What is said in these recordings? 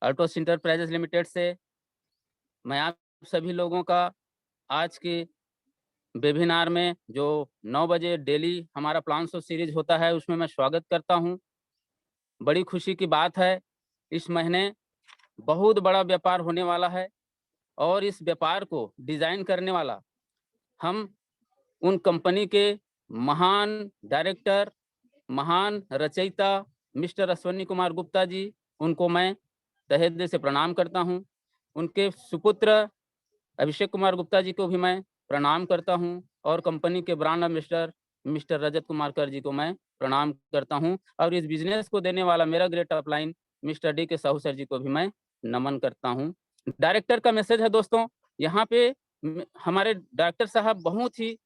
Altos enterprises limited से मैं आप सभी लोगों का आज के वेबिनार में जो 9 बजे डेली हमारा प्लान शो सीरीज होता है उसमें मैं स्वागत करता हूं। बड़ी खुशी की बात है, इस महीने बहुत बड़ा व्यापार होने वाला है और इस व्यापार को डिज़ाइन करने वाला हम उन कंपनी के महान डायरेक्टर, महान रचयिता मिस्टर अश्वनी कुमार गुप्ता जी, उनको मैं तहे दिल से प्रणाम करता हूं। उनके सुपुत्र अभिषेक कुमार गुप्ता जी को भी मैं प्रणाम करता हूं और कंपनी के brand ambassador mister Rajat Kumar कर जी को मैं प्रणाम करता हूं और इस बिजनेस को देने वाला मेरा ग्रेट अपलाइन मिस्टर डी के साहू सर जी को भी मैं नमन करता हूं। डायरेक्टर का मैसेज है दोस्तों, यहाँ पे हमारे डायरेक्टर साहब बहुत ही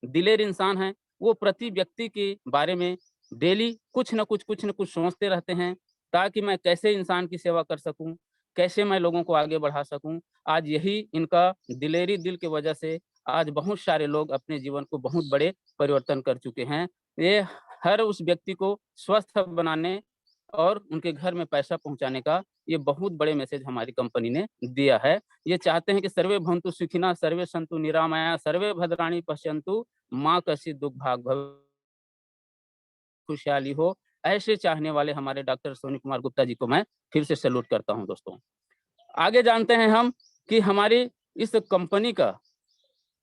दिलेर इंसान हैं। वो प्रति व्यक्ति के बारे में डेली कुछ न कुछ सोचते रहते हैं, ताकि मैं कैसे इंसान की सेवा कर सकूं, कैसे मैं लोगों को आगे बढ़ा सकूं। आज यही इनका दिलेरी दिल की वजह से आज बहुत सारे लोग अपने जीवन को बहुत बड़े परिवर्तन कर चुके हैं। ये हर उस व्यक्ति को स्वस्थ बनाने और उनके घर में पैसा पहुंचाने का ये बहुत बड़े मैसेज हमारी कंपनी ने दिया है। ये चाहते हैं कि सर्वे भवन्तु सुखिनः, सर्वे सन्तु निरामया, सर्वे भद्राणि पश्यन्तु, माँ कश्चित् दुःख भाग् भवेत्, खुशहाली हो। ऐसे चाहने वाले हमारे डॉक्टर सोनी कुमार गुप्ता जी को मैं फिर से सैल्यूट करता हूं दोस्तों। आगे जानते हैं हम कि हमारी इस कंपनी का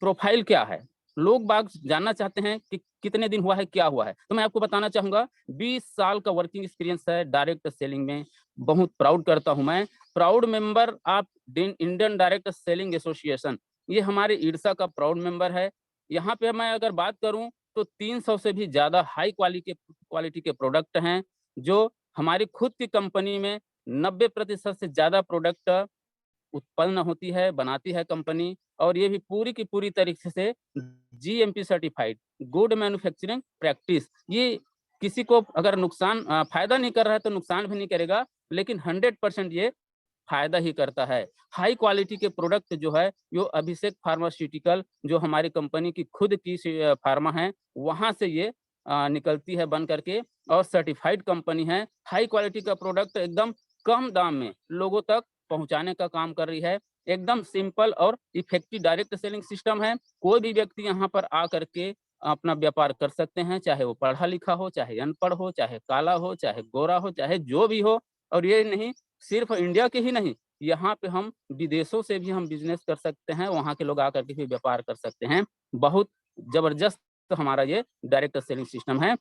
प्रोफाइल क्या है। लोग बाग जानना चाहते हैं कि कितने दिन हुआ है, क्या हुआ है। तो मैं आपको बताना चाहूंगा 20 साल का वर्किंग एक्सपीरियंस है डायरेक्ट सेलिंग में। बहुत प्राउड करता हूं मैं, proud member of Indian direct selling association. ये हमारे ईर्षा का प्राउड मेंबर है। यहाँ पे मैं अगर बात करूं तो 300 से भी ज्यादा हाई क्वालिटी के प्रोडक्ट हैं, जो हमारी खुद की कंपनी में 90% से ज्यादा प्रोडक्ट उत्पन्न होती है, बनाती है कंपनी। और ये भी पूरी की पूरी तरीके से GMP certified, good manufacturing practice. ये किसी को अगर फायदा नहीं कर रहा है तो नुकसान भी नहीं करेगा, लेकिन 100% ये फायदा ही करता है। हाई क्वालिटी के प्रोडक्ट जो है, यो अभिषेक फार्मास्यूटिकल जो हमारी कंपनी की खुद की फार्मा है, वहां से ये निकलती है बन करके, और सर्टिफाइड कंपनी है। हाई क्वालिटी का प्रोडक्ट एकदम कम दाम में लोगों तक पहुंचाने का काम कर रही है। एकदम सिंपल और इफेक्टिव डायरेक्ट सेलिंग सिस्टम है। कोई भी व्यक्ति यहाँ पर आ करके अपना व्यापार कर सकते हैं, चाहे वो पढ़ा लिखा हो, चाहे अनपढ़ हो, चाहे काला हो, चाहे गोरा हो, चाहे जो भी हो। और ये नहीं, सिर्फ इंडिया के ही नहीं, यहाँ पे हम विदेशों से भी हम बिजनेस कर सकते हैं, वहाँ के लोग आकर के भी व्यापार कर सकते हैं। बहुत जबरदस्त हमारा ये डायरेक्ट सेलिंग सिस्टम है।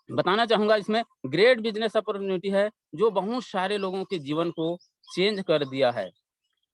बताना चाहूंगा इसमें ग्रेट बिजनेस अपॉर्चुनिटी है, जो बहुत सारे लोगों के जीवन को चेंज कर दिया है।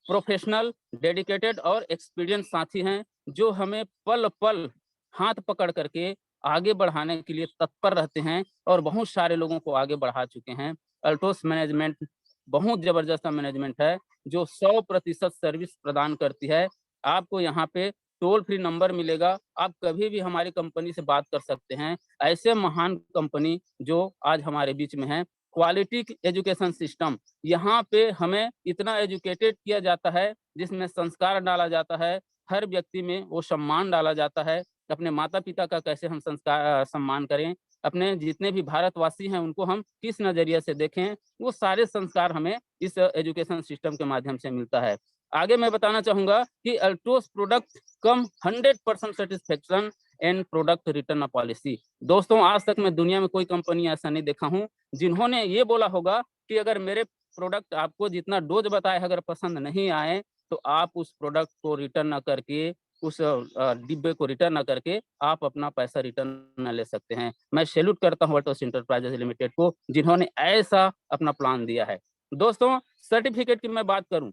प्रोफेशनल, डेडिकेटेड और एक्सपीरियंस साथी हैं, जो हमें पल पल हाथ पकड़ करके आगे बढ़ाने के लिए तत्पर रहते हैं और बहुत सारे लोगों को आगे बढ़ा चुके हैं। अल्टोस मैनेजमेंट बहुत जबरदस्त मैनेजमेंट है, जो 100% सर्विस प्रदान करती है। आपको यहाँ पे टोल फ्री नंबर मिलेगा, आप कभी भी हमारी कंपनी से बात कर सकते हैं। ऐसे महान कंपनी जो आज हमारे बीच में है। क्वालिटी एजुकेशन सिस्टम, यहाँ पे हमें इतना एजुकेटेड किया जाता है, जिसमें संस्कार डाला जाता है, हर व्यक्ति में वो सम्मान डाला जाता है। अपने माता पिता का कैसे हम सम्मान करें, अपने जितने भी भारतवासी हैं उनको हम किस नजरिए से देखें, वो सारे संस्कार हमें इस एजुकेशन सिस्टम के माध्यम से मिलता है। आगे मैं बताना चाहूंगा कि Altos product come 100% satisfaction and product return policy. दोस्तों, आज तक मैं दुनिया में कोई कंपनी ऐसा नहीं देखा हूं जिन्होंने ये बोला होगा कि अगर मेरे प्रोडक्ट आपको जितना डोज बताए अगर पसंद नहीं आए, तो आप उस प्रोडक्ट को रिटर्न न करके, उस डिब्बे को रिटर्न न करके आप अपना पैसा रिटर्न न ले सकते हैं। मैं सैल्यूट करता हूं अल्टोस इंटरप्राइजेज लिमिटेड को, जिन्होंने ऐसा अपना प्लान दिया है। दोस्तों, सर्टिफिकेट की मैं बात करूं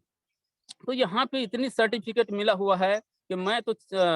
तो यहाँ पे इतनी सर्टिफिकेट मिला हुआ है कि मैं तो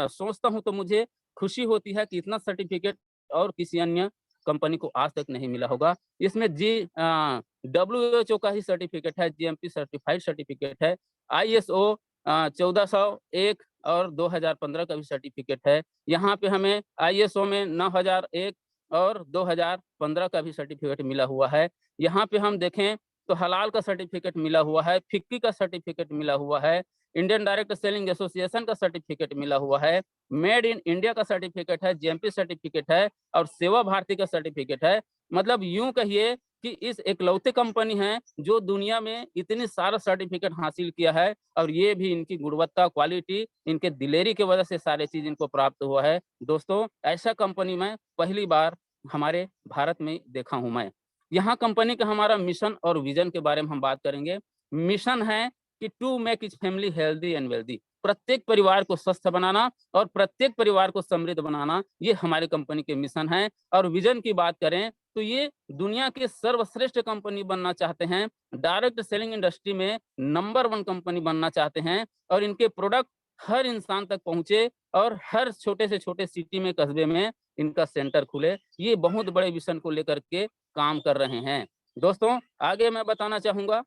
सोचता हूँ तो मुझे खुशी होती है कि इतना सर्टिफिकेट और किसी अन्य कंपनी को आज तक नहीं मिला होगा। इसमें WHO का ही सर्टिफिकेट है, जीएमपी सर्टिफाइड सर्टिफिकेट है, ISO 1401 और 2015 का भी सर्टिफिकेट है। यहाँ पे हमें ISO में 9001 और 2015 का भी सर्टिफिकेट मिला हुआ है। यहाँ पे हम देखें तो हलाल का सर्टिफिकेट मिला हुआ है, फिक्की का सर्टिफिकेट मिला हुआ है, इंडियन डायरेक्ट सेलिंग एसोसिएशन का सर्टिफिकेट मिला हुआ है, मेड इन इंडिया का सर्टिफिकेट है, जीएमपी सर्टिफिकेट है और सेवा भारती का सर्टिफिकेट है। मतलब यूं कहिए कि इस इकलौते कंपनी है जो दुनिया में इतनी सारा सर्टिफिकेट हासिल किया है, और ये भी इनकी गुणवत्ता, क्वालिटी, इनके दिलेरी की वजह से सारे चीज इनको प्राप्त हुआ है। दोस्तों, ऐसा कंपनी मैं पहली बार हमारे भारत में देखा हूं मैं। यहाँ कंपनी का हमारा मिशन और विजन के बारे में हम बात करेंगे। मिशन है कि to make is family healthy and wealthy, प्रत्येक परिवार को स्वस्थ बनाना और प्रत्येक परिवार को समृद्ध बनाना, ये हमारी कंपनी के मिशन है। और विजन की बात करें तो ये दुनिया के सर्वश्रेष्ठ कंपनी बनना चाहते हैं, डायरेक्ट सेलिंग इंडस्ट्री में नंबर 1 कंपनी बनना चाहते हैं, और इनके प्रोडक्ट हर इंसान तक पहुंचे और हर छोटे से छोटे सिटी में, कस्बे में इनका सेंटर खुले। ये बहुत बड़े विजन को लेकर के काम कर रहे हैं। दोस्तों, आगे मैं बताना चाहूंगा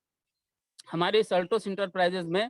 हमारे सल्टोस इंटरप्राइजेज में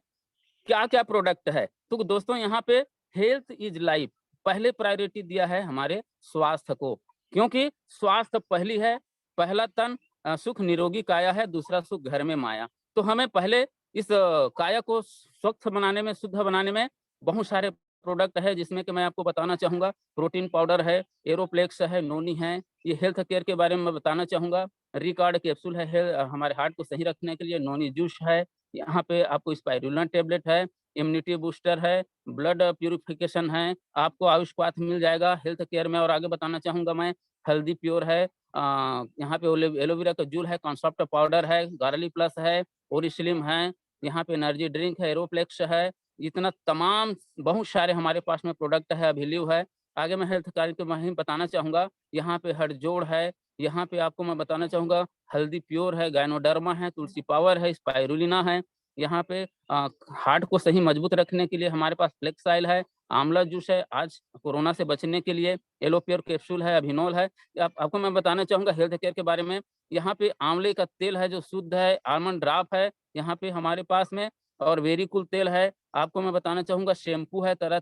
क्या-क्या प्रोडक्ट है। तो दोस्तों, यहाँ पे हेल्थ इज लाइफ, पहले प्रायोरिटी दिया है हमारे स्वास्थ्य को, क्योंकि स्वास्थ्य पहली है, पहला तन सुख निरोगी काया है, दूसरा सुख घर में माया। तो हमें पहले इस काया को स्वस्थ बनाने में, शुद्ध बनाने में बहुत सारे प्रोडक्ट है, जिसमें कि मैं आपको बताना चाहूँगा प्रोटीन पाउडर है, एरोप्लेक्स है, नोनी है। ये हेल्थ केयर के बारे में मैं बताना चाहूँगा। रिकार्ड कैप्सूल है, हमारे हार्ट को सही रखने के लिए। नोनी जूस है, यहाँ पे आपको स्पाइरुलिना टेबलेट है, इम्यूनिटी बूस्टर है, ब्लड प्यूरिफिकेशन है, आपको आयुष पाथ मिल जाएगा हेल्थ केयर में। और आगे बताना चाहूँगा मैं, हल्दी प्योर है, यहाँ पे एलोवेरा का जूल है, कॉन्सॉफ्ट पाउडर है, गार्ली प्लस है, ओरिस्लिम है, यहाँ पे एनर्जी ड्रिंक है, एरोप्लेक्स है। इतना तमाम बहुत सारे हमारे पास में प्रोडक्ट है, अभिलीव है। आगे मैं हेल्थ केयर के बारे में बताना चाहूँगा, यहाँ पे हड़जोड़ है, यहाँ पे आपको मैं बताना चाहूँगा हल्दी प्योर है, गायनोडर्मा है, तुलसी पावर है, स्पाइरुलिना है। यहाँ पे हार्ट को सही मजबूत रखने के लिए हमारे पास फ्लेक्स ऑयल है, आंवला जूस है, आज कोरोना से बचने के लिए एलोप्योर कैप्सूल है, अभिनोल है। आपको मैं बताना चाहूँगा हेल्थ केयर के बारे में, यहाँ पे आंवले का तेल है जो शुद्ध है, आलमंड ड्रॉप है यहाँ पे हमारे पास में, और वेरी कूल तेल है। आपको मैं बताना चाहूँगा शैम्पू है, तरह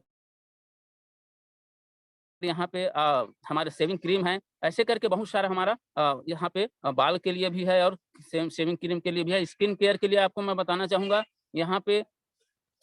यहाँ पे हमारे शेविंग क्रीम है। ऐसे करके बहुत सारा हमारा यहाँ पे बाल के लिए भी है, और शेविंग क्रीम के लिए भी है। स्किन केयर के लिए आपको मैं बताना चाहूँगा, यहाँ पे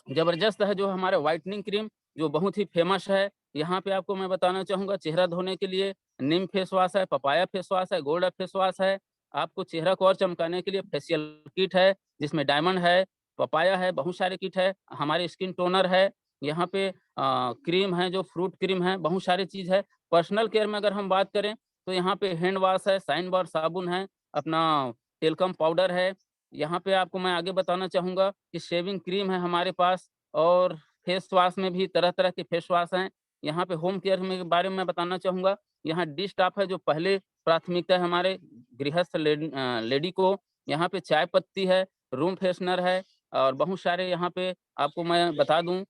ज़बरदस्त है जो हमारा व्हाइटनिंग क्रीम, जो बहुत ही फ़ेमस है। यहाँ पे आपको मैं बताना चाहूँगा चेहरा धोने के लिए नीम फेस वॉश है, पपाया फेस वॉश है, गोल्ड फेस वॉश है। आपको चेहरा को और चमकाने के लिए फेशियल किट है, जिसमें डायमंड है, पपाया है, बहुत सारे किट है। हमारे स्किन टोनर है, यहाँ पे क्रीम है जो फ्रूट क्रीम है, बहुत सारी चीज़ है। पर्सनल केयर में अगर हम बात करें तो यहाँ पे हैंड वॉश है, शाइन बार साबुन है, अपना टेल्कम पाउडर है। यहाँ पे आपको मैं आगे बताना चाहूँगा कि शेविंग क्रीम है हमारे पास, और फेस वॉश में भी तरह-तरह के फेस वॉश हैं। यहाँ पे होम केयर में के बारे में मैं बताना चाहूँगा, यहाँ डिश टॉप है जो पहले प्राथमिकता है हमारे गृहस्थ लेडी को। यहाँ पे चाय पत्ती है, रूम फ्रेशनर है, और बहुत सारे यहाँ पे आपको मैं बता दूँ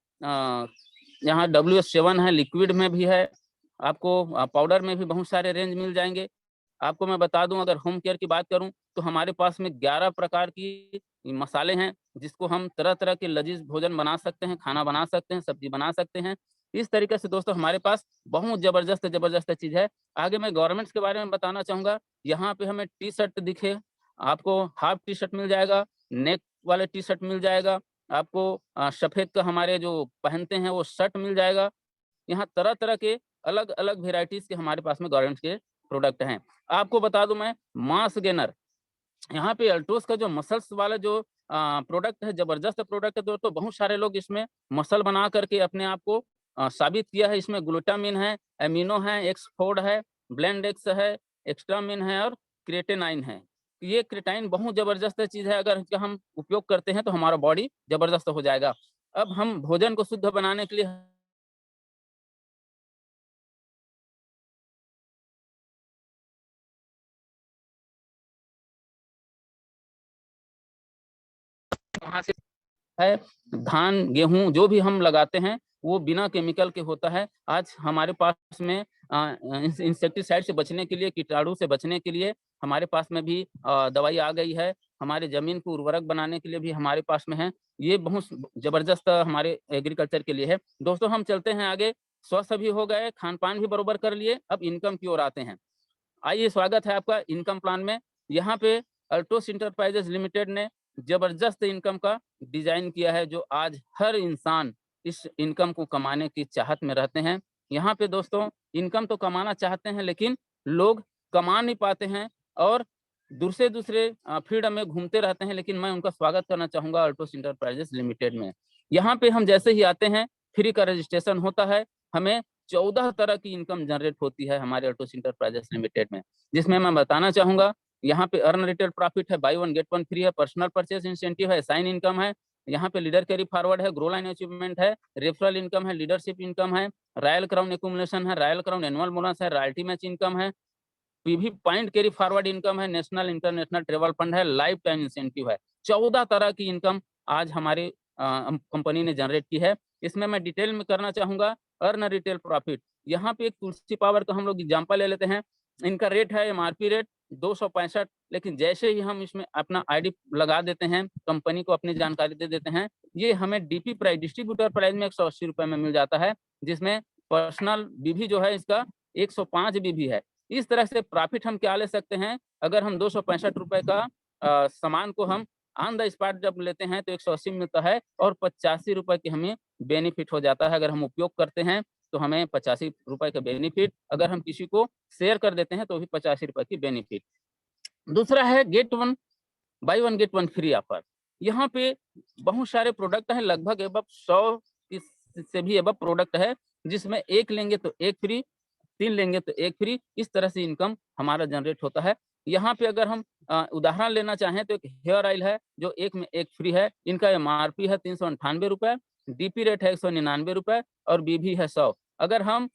यहाँ WS7 है, लिक्विड में भी है। आपको पाउडर में भी बहुत सारे रेंज मिल जाएँगे। आपको मैं बता दूँ, अगर होम केयर की बात करूँ तो हमारे पास में 11 प्रकार की मसाले हैं, जिसको हम तरह-तरह के लज़ीज़ भोजन बना सकते हैं, खाना बना सकते हैं, सब्ज़ी बना सकते हैं। इस तरीके से दोस्तों हमारे पास बहुत ज़बरदस्त चीज़ है। आगे मैं गारमेंट्स के बारे में बताना चाहूँगा। यहाँ पे हमें टी-शर्ट दिखे, आपको हाफ टी-शर्ट मिल जाएगा, नेक वाला टी-शर्ट मिल जाएगा, आपको सफ़ेद का हमारे जो पहनते हैं वो शर्ट मिल जाएगा। यहाँ तरह-तरह के अलग-अलग वैराइटीज़ के हमारे पास में गारमेंट्स के प्रोडक्ट हैं। आपको बता दूँ मैं, मास गेनर, यहाँ पे अल्ट्रोस का जो मसल्स वाला जो प्रोडक्ट है, ज़बरदस्त प्रोडक्ट है दोस्तों। बहुत सारे लोग इसमें मसल बना करके अपने आप को साबित किया है। इसमें ग्लूटामिन है, एमिनो है, एक्सफोर्ड है, ब्लेंडेक्स है, एक्स्ट्रामिन है, और क्रिएटिनाइन है। ये क्रिएटाइन बहुत ज़बरदस्त चीज़ है, अगर इसका हम उपयोग करते हैं तो हमारा बॉडी ज़बरदस्त हो जाएगा। अब हम भोजन को शुद्ध बनाने के लिए वहाँ से है, धान, गेहूँ जो भी हम लगाते हैं, वो बिना केमिकल के होता है। आज हमारे पास में इंसेक्टिसाइड से बचने के लिए, कीटाणु से बचने के लिए हमारे पास में भी दवाई आ गई है। हमारे ज़मीन को उर्वरक बनाने के लिए भी हमारे पास में है। ये बहुत ज़बरदस्त हमारे एग्रीकल्चर के लिए है। दोस्तों, हम चलते हैं आगे, स्वस्थ भी हो गए, खान-पान भी बरोबर कर लिए, अब इनकम की ओर आते हैं। आइए, स्वागत है आपका इनकम प्लान में। यहाँ पे अल्टोस इंटरप्राइजेज लिमिटेड ने जबरदस्त इनकम का डिजाइन किया है, जो आज हर इंसान इस इनकम को कमाने की चाहत में रहते हैं। यहाँ पे दोस्तों इनकम तो कमाना चाहते हैं, लेकिन लोग कमा नहीं पाते हैं, और दूसरे दूसरे फील्ड में घूमते रहते हैं, लेकिन मैं उनका स्वागत करना चाहूंगा अल्टोस इंटरप्राइजेस लिमिटेड में। यहाँ पे हम जैसे ही आते हैं, फ्री का रजिस्ट्रेशन होता है, हमें 14 तरह की इनकम जनरेट होती है हमारे अल्टोस इंटरप्राइजेस लिमिटेड में, जिसमें मैं बताना चाहूंगा यहाँ पे अर्न रिटेल प्रॉफिट है, by one get one free है, पर्सनल परचेज इंसेंटिव है, साइन इनकम है, यहाँ पे लीडर कैरी फॉरवर्ड है, ग्रो लाइन अचीवमेंट है, रेफरल इनकम है, लीडरशिप इनकम है, रॉयल क्राउन एक्यूमुलेशन है, रॉयल क्राउन एनुअल बोनस है, रॉयल्टी मैच इनकम है, PV point carry forward income है, नेशनल इंटरनेशनल ट्रेवल फंड है, लाइफ टाइम इंसेंटिव है। 14 तरह की इनकम आज हमारी कंपनी ने जनरेट की है। इसमें मैं डिटेल में करना चाहूंगा अर्न रिटेल प्रॉफिट। यहाँ पे एक तुलसी पावर का हम लोग एग्जांपल ले लेते हैं। इनका रेट है एमआरपी रेट 265, लेकिन जैसे ही हम इसमें अपना आईडी लगा देते हैं, कंपनी को अपनी जानकारी दे देते हैं, ये हमें डीपी प्राइस डिस्ट्रीब्यूटर प्राइस में 180 रुपए में मिल जाता है, जिसमें पर्सनल बीवी जो है इसका 105 बीवी है। इस तरह से प्रॉफिट हम क्या ले सकते हैं, अगर हम 265 रुपए का सामान को हम ऑन द स्पॉट जब लेते हैं तो 180 मिलता है, और 85 रुपए की हमें बेनिफिट हो जाता है। अगर हम उपयोग करते हैं तो हमें 85 रुपए का बेनिफिट, अगर हम किसी को शेयर कर देते हैं तो भी 85 रुपए की बेनिफिट। दूसरा है get one by one get one free offer. यहाँ पे बहुत सारे प्रोडक्ट हैं, लगभग एबव 100 से भी एबव प्रोडक्ट है, जिसमें एक लेंगे तो एक फ्री, 3 लेंगे तो एक फ्री। इस तरह से इनकम हमारा जनरेट होता है। यहाँ पे अगर हम उदाहरण लेना चाहें तो एक हेयर ऑयल है जो एक में एक फ्री है। इनका एमआरपी है 398 रुपए, डीपी रेट है 199 रुपए, और बीवी है 100। अगर हम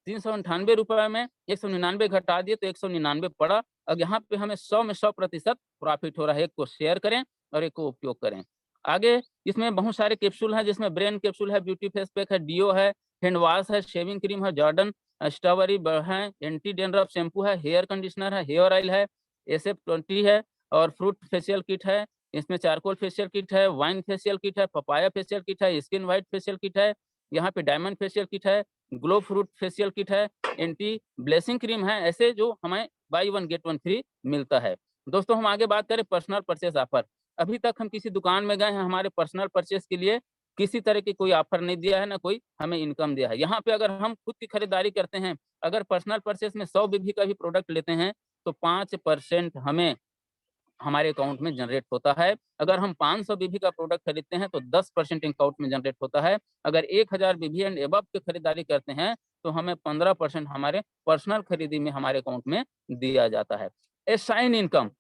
398 रुपए में 199 घटा दिए तो 199 पड़ा। अब यहाँ पे हमें 100 में 100% प्रॉफिट हो रहा है। एक को शेयर करें और एक को उपयोग करें। आगे इसमें बहुत सारे कैप्सूल हैं, जिसमें ब्रेन कैप्सूल है, ब्यूटी फेस पैक है, डीओ है, हैंड वॉश है, शेविंग क्रीम है, जॉर्डन स्ट्रॉबेरी है, एंटी डेंड्रफ शैम्पू है, हेयर कंडीशनर है, हेयर ऑयल है, SF20 है, और फ्रूट फेशियल किट है। इसमें चारकोल फेशियल किट है, वाइन फेशियल किट है, पपाया फेशियल किट है, स्किन वाइट फेशियल किट है, यहाँ पे डायमंड फेशियल किट है, ग्लो फ्रूट फेशियल किट है, एंटी ब्लेसिंग क्रीम है। ऐसे जो हमें by one get one free मिलता है। दोस्तों हम आगे बात करें पर्सनल परचेज ऑफर। अभी तक हम किसी दुकान में गए हैं, हमारे पर्सनल परचेज के लिए किसी तरह की कोई ऑफर नहीं दिया है, ना कोई हमें इनकम दिया है। यहाँ पे अगर हम खुद की खरीदारी करते हैं, अगर पर्सनल परचेज में 100 बीबी का भी प्रोडक्ट लेते हैं तो 5% हमें हमारे अकाउंट में जनरेट होता है। अगर हम 500 बीबी का प्रोडक्ट खरीदते हैं तो 10% अकाउंट में जनरेट होता है। अगर 1000 बीबी एंड एबव की खरीदारी करते हैं तो हमें 15% हमारे पर्सनल खरीदी में हमारे अकाउंट में दिया जाता है। ए साइन इनकम,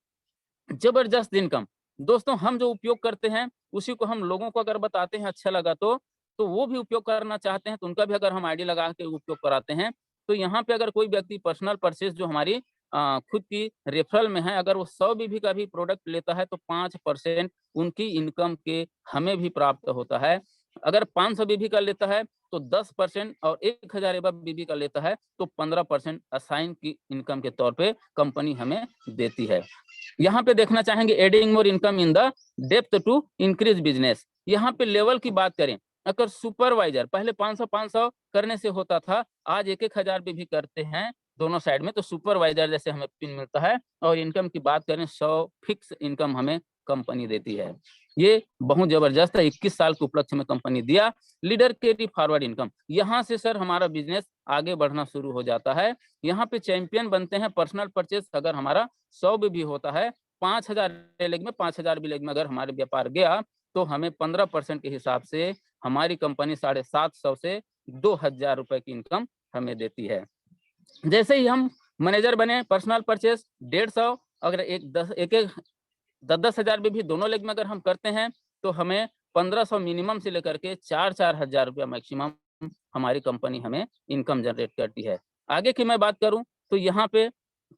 जबरदस्त इनकम। दोस्तों हम जो उपयोग करते हैं उसी को हम लोगों को अगर बताते हैं, अच्छा लगा तो वो भी उपयोग करना चाहते हैं तो उनका भी अगर हम आईडी लगा के उपयोग कराते हैं। तो यहाँ पे अगर कोई व्यक्ति पर्सनल परचेज जो हमारी खुद की रेफरल में है, अगर वो 100 बीबी का भी प्रोडक्ट लेता है तो 5% उनकी इनकम के हमें भी प्राप्त होता है। अगर 500 बीबी का लेता है तो 10%, और 1000 एबव बीबी का लेता है तो 15% असाइन की इनकम के तौर पे कंपनी हमें देती है। यहाँ पे देखना चाहेंगे adding more income in the depth to increase business. यहाँ पे लेवल की बात करें, अगर सुपरवाइजर पहले 500 करने से होता था, आज 1000 भी करते हैं दोनों साइड में, तो सुपरवाइजर जैसे हमें पिन मिलता है। और इनकम की बात करें 100 फिक्स इनकम हमें कंपनी देती है। ये बहुत जबरदस्त है, 21 साल के उपलक्ष्य में कंपनी दिया। लीडर कैरी फॉरवर्ड इनकम, यहाँ से सर हमारा बिजनेस आगे बढ़ना शुरू हो जाता है। यहाँ पे चैंपियन बनते हैं पर्सनल परचेज। अगर हमारा 100 भी होता है, 5000 लेग में 5000 भी लेग में अगर हमारे व्यापार गया तो हमें 15% के हिसाब से हमारी कंपनी 750 से 2000 रुपए की इनकम हमें देती है। जैसे ही हम मैनेजर बने, पर्सनल परचेज 150, अगर एक 10 हजार भी दोनों लेग में अगर हम करते हैं तो हमें 1500 मिनिमम से लेकर के 4 हजार रुपया मैक्सिमम हमारी कंपनी हमें इनकम जनरेट करती है। आगे की मैं बात करूं तो यहाँ पे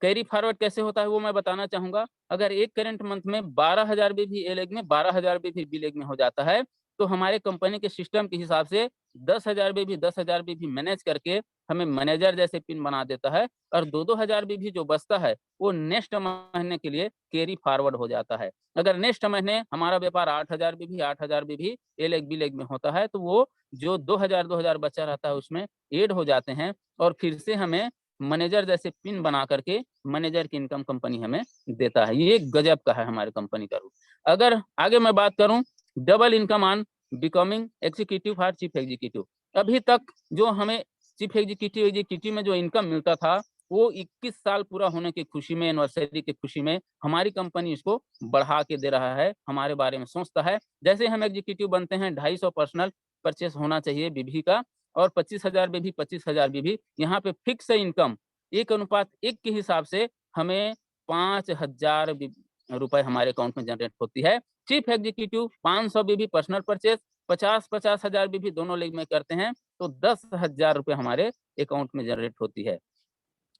कैरी फॉरवर्ड कैसे होता है वो मैं बताना चाहूंगा। अगर एक करेंट मंथ में 12,000 भी ए लेग में, 12,000 भी बी लेग में हो जाता है तो हमारे कंपनी के सिस्टम के हिसाब से 10,000 भी मैनेज करके हमें मैनेजर जैसे पिन बना देता है, और 2-2 हजार भी जो बचता है वो नेक्स्ट महीने के लिए कैरी फॉरवर्ड हो जाता है। अगर नेक्स्ट महीने हमारा व्यापार 8,000 भी ए लेग बी लेग में होता है तो वो जो 2,000 बचा रहता है उसमें ऐड हो जाते हैं, और फिर से हमें मैनेजर जैसे पिन बना करके मैनेजर की इनकम कंपनी हमें देता है। ये गजब का है हमारे कंपनी का रूल। अगर आगे मैं बात करूं, double income on becoming executive और चीफ एग्जीक्यूटिव। अभी तक जो हमें चीफ एग्जीक्यूटिव में जो इनकम मिलता था वो 21 साल पूरा होने की खुशी में, एनिवर्सरी की खुशी में हमारी कंपनी इसको बढ़ा के दे रहा है, हमारे बारे में सोचता है। जैसे हम एग्जीक्यूटिव बनते हैं, 250 पर्सनल परचेस होना चाहिए बीबी का, और 25,000 बीबी, 25,000 बीबी। यहाँ पे फिक्स इनकम 1:1 के हिसाब से हमें 5,000 रुपए हमारे अकाउंट में जनरेट होती है। चीफ एग्जीक्यूटिव 500 बीबी पर्सनल परचेस, 50,000 बीबी दोनों लेग में करते हैं, तो 10,000 रुपए हमारे अकाउंट में जनरेट होती है।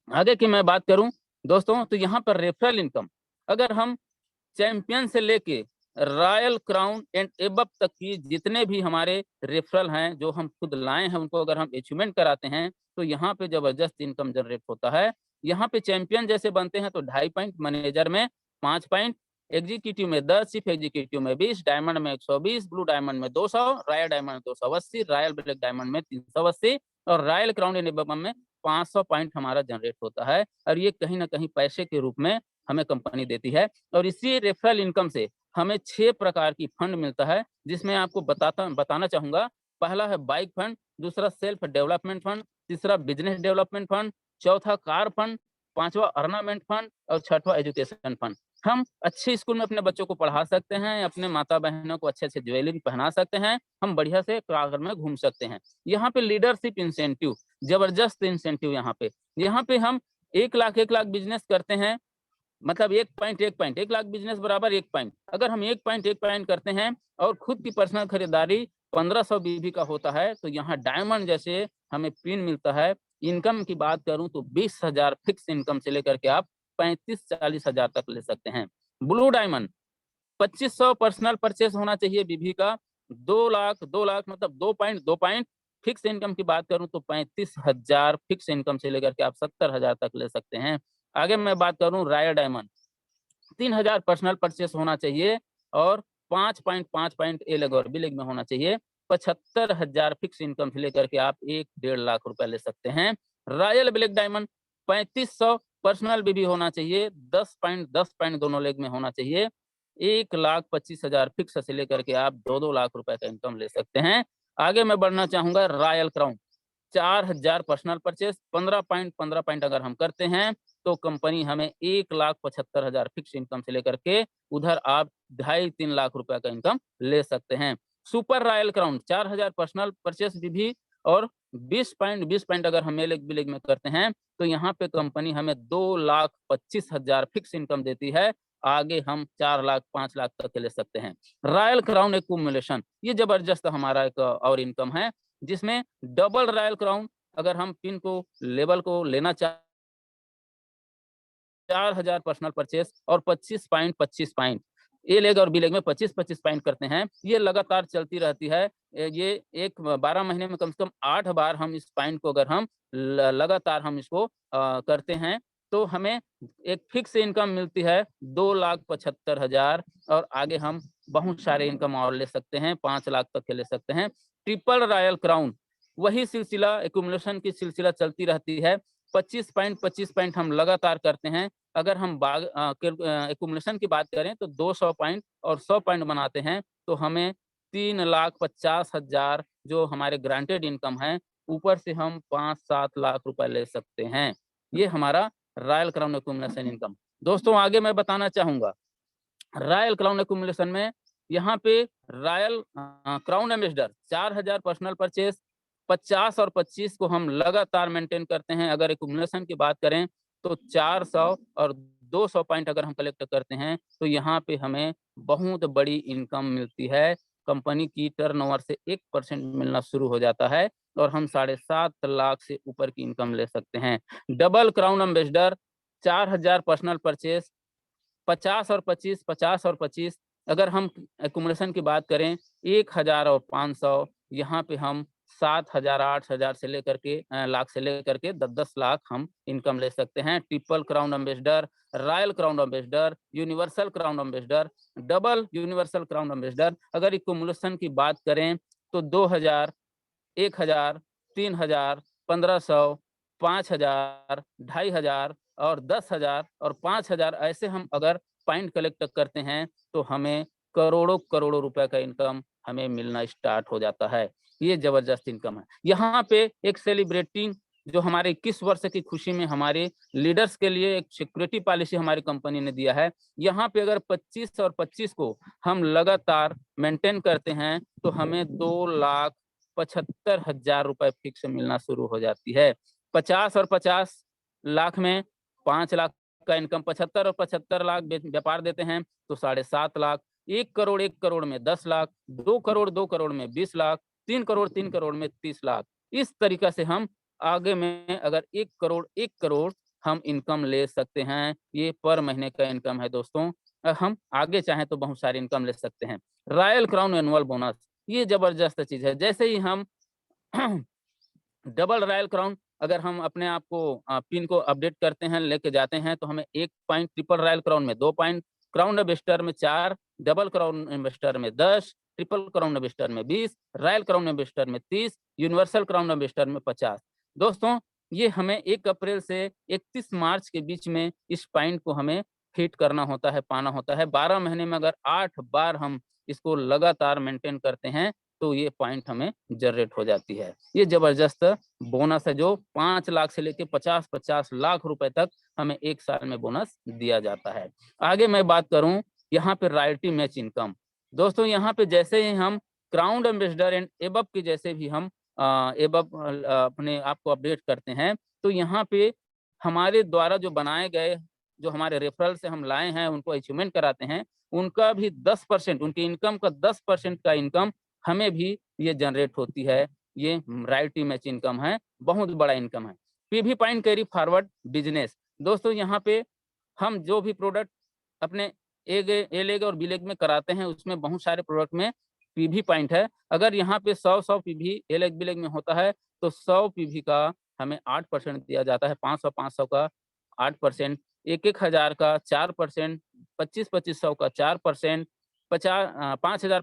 आगे की मैं बात करूं दोस्तों, तो यहाँ पर रेफरल इनकम, अगर हम चैंपियन से लेके रॉयल क्राउन एंड एबव तक की जितने भी हमारे रेफरल हैं, जो हम खुद लाए हैं, उनको अगर हम अचीवमेंट कराते हैं, तो यहाँ पे जबरदस्त इनकम जनरेट होता है। यहाँ पे चैंपियन जैसे बनते हैं तो 2.5 पॉइंट, मैनेजर में 5 पॉइंट, एग्जीक्यूटिव में 10, चीफ एग्जीक्यूटिव में 20, डायमंड में 120, ब्लू डायमंड में 200, royal diamond 280, royal black diamond में 380 और रॉयल क्राउन एंड एबव में 500 पॉइंट हमारा जनरेट होता है। और ये कहीं ना कहीं पैसे के रूप में हमें कंपनी देती है। और इसी रेफरल इनकम से हमें 6 प्रकार की फंड मिलता है, जिसमें आपको बताना चाहूंगा। पहला है बाइक फंड, दूसरा सेल्फ डेवलपमेंट फंड, तीसरा बिजनेस डेवलपमेंट फंड, चौथा कार फंड, पांचवा अर्नामेंट फंड और छठवां एजुकेशन फंड। हम अच्छे स्कूल में अपने बच्चों को पढ़ा सकते हैं, अपने माता बहनों को अच्छे अच्छे ज्वेलरी पहना सकते हैं, हम बढ़िया से कार में घूम सकते हैं। यहाँ पे लीडरशिप इंसेंटिव, जबरदस्त इंसेंटिव यहाँ पे हम 1 लाख बिजनेस करते हैं, मतलब 1 लाख बिजनेस बराबर 1 पॉइंट। अगर हम 1 पॉइंट करते हैं और खुद की पर्सनल खरीदारी 1500 बीबी का होता है, तो यहाँ डायमंड जैसे हमें पिन मिलता है। इनकम की बात करूं तो 20,000 फिक्स इनकम से लेकर के आप 35-40 हजार तक ले सकते हैं। ब्लू डायमंड 2500 पर्सनल परचेस होना चाहिए बीबी का, 2 लाख मतलब 2 पॉइंट फिक्स इनकम की बात करूं तो 35,000 फिक्स इनकम से लेकर के आप 70,000 तक ले सकते हैं। आगे मैं बात करूं रॉयल डायमंड, 3,000 पर्सनल परचेस होना चाहिए और 5 पॉइंट ए लेग और बी लेग में होना चाहिए। 75,000 फिक्स इनकम से लेकर के आप 1-1.5 लाख रुपए ले सकते हैं। रॉयल ब्लैक डायमंड 3500 पर्सनल बीबी होना चाहिए, 10 पॉइंट दोनों लेग में होना चाहिए। 1,25,000 फिक्स से लेकर के आप 2-2 लाख रुपए का इनकम ले सकते हैं। आगे मैं बढ़ना चाहूंगा royal crown, 4,000 personal purchase, 15 point अगर हम करते हैं तो कंपनी हमें 1,75,000 फिक्स इनकम से लेकर के उधर आप 2.5-3 लाख रुपए का इनकम ले सकते हैं। Super royal crown 4,000 personal purchase भी और 20 पॉइंट अगर हम एलेग बिलेग में करते हैं, तो यहाँ पे कंपनी हमें 2,25,000 फिक्स इनकम देती है। आगे हम 4 लाख 5 लाख तक के ले सकते हैं। रॉयल क्राउन एक्यूमुलेशन, ये जबरदस्त हमारा एक और इनकम है, जिसमें डबल रॉयल क्राउन अगर हम पिन को लेवल को लेना चाह 4,000 पर्सनल परचेस और 25 पॉइंट ए लेग और बी लेग में 25-25 पॉइंट करते हैं। ये लगातार चलती रहती है। ये एक 12 महीने में कम से कम 8 बार हम इस पॉइंट को अगर हम लगातार हम इसको करते हैं, तो हमें एक फिक्स इनकम मिलती है 2,75,000 और आगे हम बहुत सारे इनकम और ले सकते हैं, 5 लाख तक के ले सकते हैं। ट्रिपल रॉयल क्राउन, वही सिलसिला एक्यूमुलेशन की सिलसिला चलती रहती है। 25 पॉइंट हम लगातार करते हैं। अगर हम एक्यूमुलेशन की बात करें तो 200 पॉइंट और 100 पॉइंट बनाते हैं, तो हमें 3,50,000 जो हमारे ग्रांटेड इनकम है, ऊपर से हम 5-7 लाख रुपए ले सकते हैं। ये हमारा रॉयल क्राउन एक्यूमुलेशन इनकम। दोस्तों आगे मैं बताना चाहूंगा, रॉयल क्राउन एक्यूमुलेशन में यहाँ पे royal crown ambassador 4,000 personal purchase, 50 और 25 को हम लगातार मेंटेन करते हैं। अगर एक्यूमुलेशन की बात करें तो 400 और 200 पॉइंट अगर हम कलेक्ट करते हैं, तो यहाँ पे हमें बहुत बड़ी इनकम मिलती है। कंपनी की टर्नओवर से 1% मिलना शुरू हो जाता है और हम 7.5 लाख से ऊपर की इनकम ले सकते हैं। Double crown ambassador 4,000 personal purchase, 50 और 25 अगर हम एक्यूमुलेशन की बात करें 1,000 और 500, यहाँ पे हम 7,000 8,000 से लेकर के लाख से लेकर के 10-10 लाख हम इनकम ले सकते हैं। Triple crown ambassador, royal crown ambassador, universal crown ambassador, double universal crown ambassador अगर एक्यूमुलेशन की बात करें तो 2,000, 1,000, 3,000, 1,500, 5,000, 2,500 और 10,000 और 5,000 ऐसे हम अगर पॉइंट कलेक्ट करते हैं, तो हमें करोड़ों करोड़ों रुपए का इनकम हमें मिलना स्टार्ट हो जाता है। ये जबरदस्त इनकम है। यहाँ पे एक सेलिब्रेटिंग जो हमारे 21 वर्ष की खुशी में हमारे लीडर्स के लिए एक सिक्योरिटी पॉलिसी हमारी कंपनी ने दिया है। यहाँ पे अगर 25 और 25 को हम लगातार मेंटेन करते हैं तो हमें 2,75,000 रुपए फिक्स मिलना शुरू हो जाती है। 50 और 50 लाख में 5 लाख का इनकम, 75 और 75 लाख व्यापार देते हैं तो 7.5 लाख, 1 करोड़ में 10 लाख, 2 करोड़ में 20 लाख, 3 करोड़ में 30 लाख। इस तरीका से हम आगे में अगर 1 करोड़ हम इनकम ले सकते हैं। ये पर महीने का इनकम है दोस्तों। हम आगे चाहें तो बहुत सारी इनकम ले सकते हैं। रॉयल क्राउन एनुअल बोनस, ये जबरदस्त चीज है। जैसे ही हम डबल रॉयल क्राउन अगर हम अपने आप को पिन को अपडेट करते हैं, लेके जाते हैं तो हमें 1 पॉइंट, ट्रिपल रॉयल क्राउन में 2 पॉइंट, क्राउन इन्वेस्टर में 4, डबल क्राउन इन्वेस्टर में 10, ट्रिपल क्राउन इन्वेस्टर में 20, रॉयल क्राउन इन्वेस्टर में 30, यूनिवर्सल क्राउन इन्वेस्टर में 50। दोस्तों ये हमें 1 अप्रैल से 31 मार्च के बीच में इस पॉइंट को हमें हिट करना होता है, पाना होता है। 12 महीने में अगर 8 बार हम इसको लगातार मेंटेन करते हैं तो ये पॉइंट हमें जनरेट हो जाती है। ये जबरदस्त बोनस है जो 5 लाख से लेके 50-50 लाख रुपए तक हमें 1 साल में बोनस दिया जाता है। आगे मैं बात करूं यहाँ पे रॉयल्टी मैच इनकम। दोस्तों यहाँ पे जैसे ही हम क्राउन एम्बेसडर एंड एबव के जैसे भी हम एबव अपने आप को अपडेट करते हैं तो यहाँ पे हमारे द्वारा जो बनाए गए, जो हमारे रेफरल से हम लाए हैं, उनको अचीवमेंट कराते हैं, उनका भी 10%, उनकी इनकम का 10% का इनकम हमें भी ये जनरेट होती है। ये रॉयल्टी मैच इनकम है, बहुत बड़ा इनकम है। PV point carry forward business, दोस्तों यहाँ पे हम जो भी प्रोडक्ट अपने ए लेग और बी लेग में कराते हैं उसमें बहुत सारे प्रोडक्ट में पीवी पॉइंट है। अगर यहाँ पे 100 पीवी ए लेग बी लेग में होता है तो 100 पीवी का हमें 8% दिया जाता है, 500 का 8%, 1,000 का 4%, 2500 का 4%, 5,000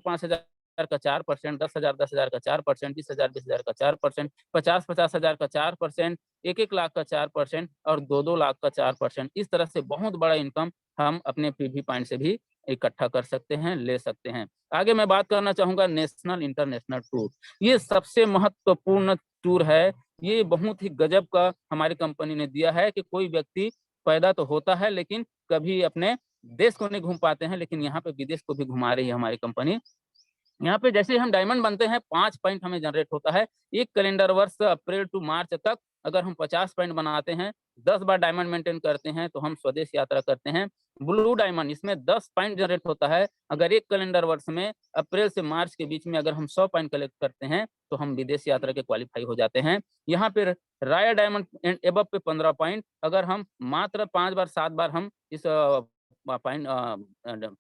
का 4%, 10,000 का 4%, 20,000 का 4%, 50,000 का 4%, 1 लाख का 4% और 2 लाख का 4%। इस तरह से बहुत बड़ा इनकम हम अपने पीवी पॉइंट से भी इकट्ठा कर सकते हैं, ले सकते हैं। आगे मैं बात करना चाहूंगा नेशनल इंटरनेशनल टूर। ये सबसे महत्वपूर्ण टूर है। ये बहुत ही गजब का हमारी कंपनी ने दिया है कि कोई व्यक्ति पैदा तो होता है लेकिन कभी अपने देश को नहीं घूम पाते हैं, लेकिन यहाँ पे विदेश को भी घुमा रही है हमारी कंपनी। यहाँ पे जैसे हम डायमंड बनते हैं 5 पॉइंट हमें जनरेट होता है। 1 कैलेंडर वर्ष अप्रैल टू मार्च तक अगर हम 50 पॉइंट बनाते हैं, 10 बार डायमंड मेंटेन करते हैं तो हम स्वदेश यात्रा करते हैं। ब्लू डायमंड, इसमें 10 पॉइंट जनरेट होता है। अगर 1 कैलेंडर वर्ष में अप्रैल से मार्च के बीच में अगर हम 100 पॉइंट कलेक्ट करते हैं तो हम विदेश यात्रा के क्वालिफाई हो जाते हैं। यहाँ पे रॉयल डायमंड एंड एबव पे 15 पॉइंट, अगर हम मात्र 5 बार 7 बार हम इस पॉइंट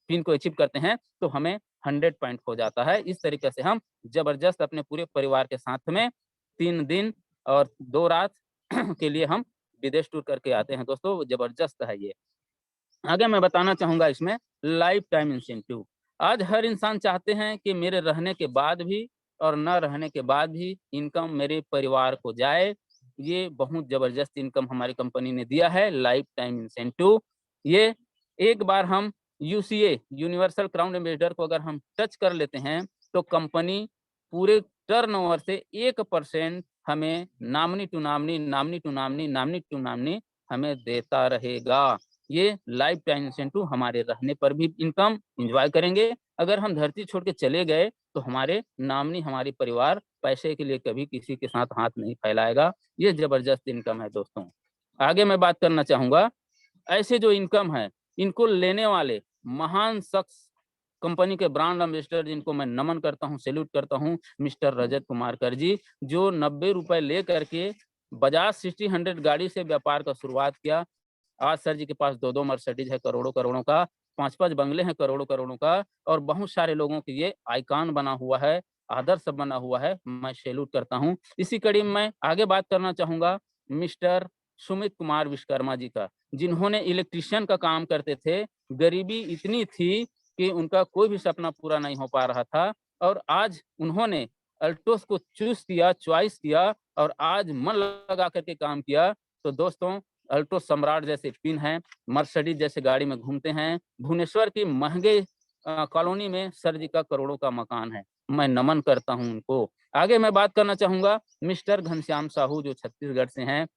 पिन को अचीव करते हैं तो हमें 100 पॉइंट हो जाता है। इस तरीके से हम जबरदस्त अपने पूरे परिवार के साथ में 3 दिन और 2 रात के लिए हम विदेश टूर करके आते हैं। दोस्तों जबरदस्त है ये। आगे मैं बताना चाहूंगा इसमें लाइफ टाइम इंसेंटिव। आज हर इंसान चाहते हैं कि मेरे रहने के बाद भी और न रहने के बाद भी इनकम मेरे परिवार को जाए। ये बहुत जबरदस्त इनकम हमारी कंपनी ने दिया है, लाइफ टाइम इंसेंटिव। ये एक बार हम यूसीए, यूनिवर्सल क्राउन एम्बेसडर को अगर हम टच कर लेते हैं तो कंपनी पूरे टर्नओवर से 1% हमें नामनी टू नामनी, नामनी टू नामनी, नामनी टू नामनी हमें देता रहेगा। ये लाइफ टाइम इंसेंटिव हमारे रहने पर भी इनकम एंजॉय करेंगे। अगर हम धरती छोड़ के चले गए तो हमारे नामनी, हमारी परिवार पैसे के लिए कभी किसी के साथ हाथ नहीं फैलाएगा। ये जबरदस्त इनकम है दोस्तों। आगे मैं बात करना चाहूंगा, ऐसे जो इनकम है इनको लेने वाले महान शख्स, कंपनी के ब्रांड एम्बेसडर जिनको मैं नमन करता हूं, सैल्यूट करता हूं, मिस्टर रजत कुमार कर जी, जो 90 रुपए ले करके बजाज 60-100 गाड़ी से व्यापार का शुरुआत किया। आज सर जी के पास 2-2 मर्सिडीज है करोड़ों करोड़ों का, 5-5 बंगले हैं करोड़ों करोड़ों का, और बहुत सारे लोगों के ये आइकॉन बना हुआ है, आदर्श बना हुआ है। मैं सैल्यूट करता हूं। इसी कड़ी में मैं आगे बात करना चाहूंगा मिस्टर सुमित कुमार विश्वकर्मा जी का, जिन्होंने इलेक्ट्रिशियन का काम करते थे। गरीबी इतनी थी कि उनका कोई भी सपना पूरा नहीं हो पा रहा था और आज उन्होंने अल्टोस को चूज किया, चॉइस किया और आज मन लगा करके काम किया। तो दोस्तों अल्टो सम्राट जैसे पिन है, मर्सिडीज जैसे गाड़ी में घूमते हैं। भुवनेश्वर की महंगे कॉलोनी में सर जी का करोड़ों का मकान है। मैं नमन करता हूं उनको। आगे मैं बात करना चाहूंगा मिस्टर घनश्याम साहू, जो छत्तीसगढ़ से हैं।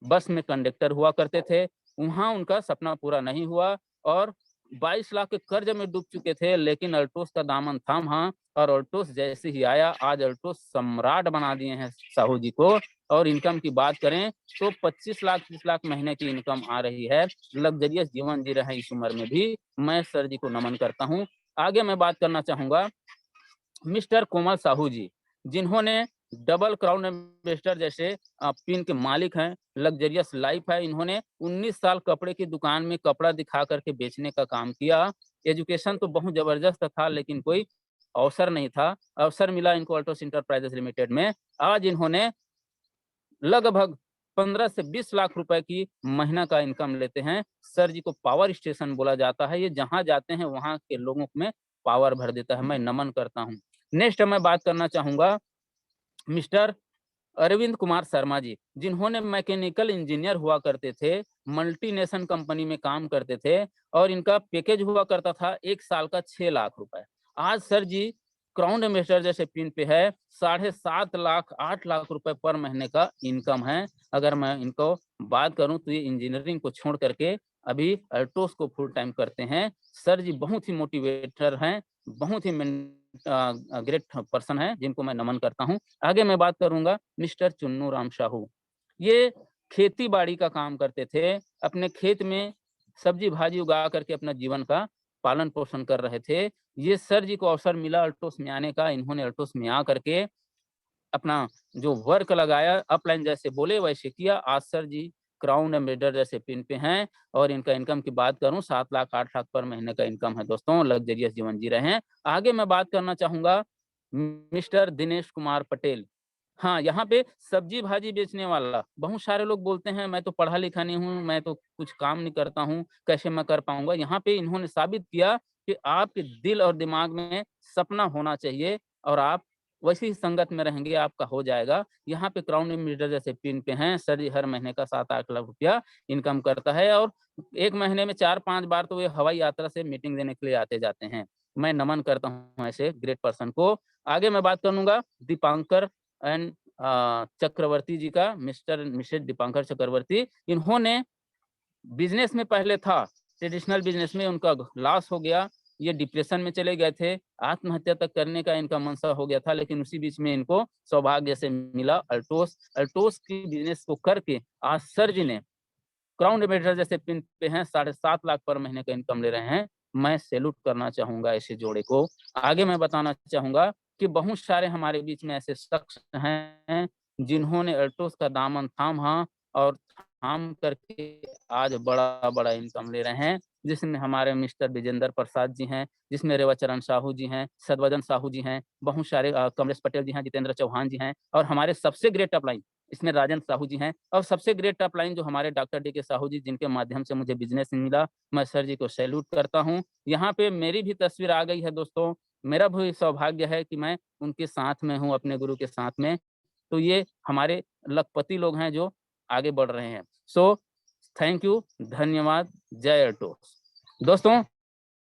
बस में कंडक्टर हुआ करते थे, वहाँ उनका सपना पूरा नहीं हुआ और 22 लाख के कर्ज में डूब चुके थे, लेकिन अल्टोस का दामन थामा और अल्टोस जैसे ही आया, आज अल्टोस सम्राट बना दिए हैं साहू जी को। और इनकम की बात करें तो 25 लाख 30 लाख महीने की इनकम आ रही है। लग्जरियस जीवन जी रहे हैं इस उम्र में भी। मैं सर जी को नमन करता हूँ। आगे मैं बात करना चाहूंगा मिस्टर कोमल साहू जी, जिन्होंने डबल क्राउन एम्बेसडर जैसे पिन के मालिक हैं। लग्जरियस लाइफ है। इन्होंने 19 साल कपड़े की दुकान में कपड़ा दिखा करके बेचने का काम किया। एजुकेशन तो बहुत जबरदस्त था, लेकिन कोई अवसर नहीं था। अवसर मिला इनको अल्टोस इंटरप्राइजेस लिमिटेड में। आज इन्होंने लगभग 15 से 20 लाख रुपए की महीना का इनकम लेते हैं। सर जी को पावर स्टेशन बोला जाता है। ये जहां जाते हैं वहां के लोगों में पावर भर देता है। मैं नमन करता हूँ। नेक्स्ट मैं बात करना चाहूंगा मिस्टर अरविंद कुमार शर्मा जी, जिन्होंने मैकेनिकल इंजीनियर हुआ करते थे, मल्टीनेशनल कंपनी में काम करते थे और इनका पैकेज हुआ करता था 1 साल का 6 लाख रुपए। आज सर जी क्राउन इन्वेस्टर जैसे पिन पे है, 7.5 लाख 8 लाख रुपए पर महीने का इनकम है। अगर मैं इनको बात करूं तो ये इंजीनियरिंग को छोड़ करके अभी अल्टोस को फुल टाइम करते हैं। सर जी बहुत ही मोटिवेटर हैं, बहुत ही ग्रेट पर्सन है, जिनको मैं नमन करता हूँ। आगे मैं बात करूंगा मिस्टर चुन्नू राम साहू। ये खेती बाड़ी का काम करते थे। अपने खेत में सब्जी भाजी उगा करके अपना जीवन का पालन पोषण कर रहे थे। ये सर जी को अवसर मिला अल्टोस में आने का। इन्होंने अल्टोस में आ करके अपना जो वर्क लगाया, अपलाइन जैसे बोले वैसे किया। आज सर जी क्राउन एम्बेसडर जैसे पिन पे हैं और इनका इनकम की बात करूं 7 लाख 8 लाख पर महीने का इनकम है दोस्तों। लग्जरियस जीवन जी रहे हैं। आगे मैं बात करना चाहूंगा मिस्टर दिनेश कुमार पटेल। हाँ, यहाँ पे सब्जी भाजी बेचने वाला। बहुत सारे लोग बोलते हैं मैं तो पढ़ा लिखा नहीं हूँ, मैं तो कुछ काम नहीं करता हूँ, कैसे मैं कर पाऊंगा। यहाँ पे इन्होंने साबित किया कि आपके दिल और दिमाग में सपना होना चाहिए और आप वैसी ही संगत में रहेंगे, आपका हो जाएगा। यहाँ पे क्राउन मीटर जैसे पिन पे हैं। सर हर महीने का 7-8 लाख रुपया इनकम करता है और एक महीने में 4-5 बार तो ये हवाई यात्रा से मीटिंग देने के लिए आते जाते हैं। मैं नमन करता हूँ ऐसे ग्रेट पर्सन को। आगे मैं बात करूंगा दीपांकर एंड चक्रवर्ती जी का, मिस्टर मिसेज दीपांकर चक्रवर्ती। इन्होंने बिजनेस में पहले था, ट्रेडिशनल बिजनेस में उनका लॉस हो गया। ये डिप्रेशन में चले गए थे, आत्महत्या तक करने का इनका मनसा हो गया था, लेकिन उसी बीच में इनको सौभाग्य से मिला अल्टोस। अल्टोस की बिजनेस को करके आज सर जी ने क्राउन डिबेटर जैसे पिन पे हैं, 7.5 लाख पर महीने का इनकम ले रहे हैं। मैं सैल्यूट करना चाहूंगा ऐसे जोड़े को। आगे मैं बताना चाहूंगा कि बहुत सारे हमारे बीच में ऐसे शख्स हैं जिन्होंने अल्टोस का दामन थामा और थाम करके आज बड़ा बड़ा इनकम ले रहे हैं। जिसमें हमारे मिस्टर विजेंद्र प्रसाद जी हैं, जिसमें रेवाचरण साहू जी हैं, सदवदन साहू जी हैं, बहुत सारे कमलेश पटेल जी हैं, जितेंद्र चौहान जी हैं और हमारे सबसे ग्रेट अपलाइन इसमें राजन साहू जी हैं। और सबसे ग्रेट अपलाइन जो हमारे डॉक्टर डी के साहू जी, जिनके माध्यम से मुझे बिजनेस मिला। मैं सर जी को सैल्यूट करता हूँ। यहाँ पे मेरी भी तस्वीर आ गई है दोस्तों। मेरा भी सौभाग्य है कि मैं उनके साथ में हूँ, अपने गुरु के साथ में। तो ये हमारे लखपति लोग हैं जो आगे बढ़ रहे हैं। सो थैंक यू, धन्यवाद, जय अल्टोस दोस्तों।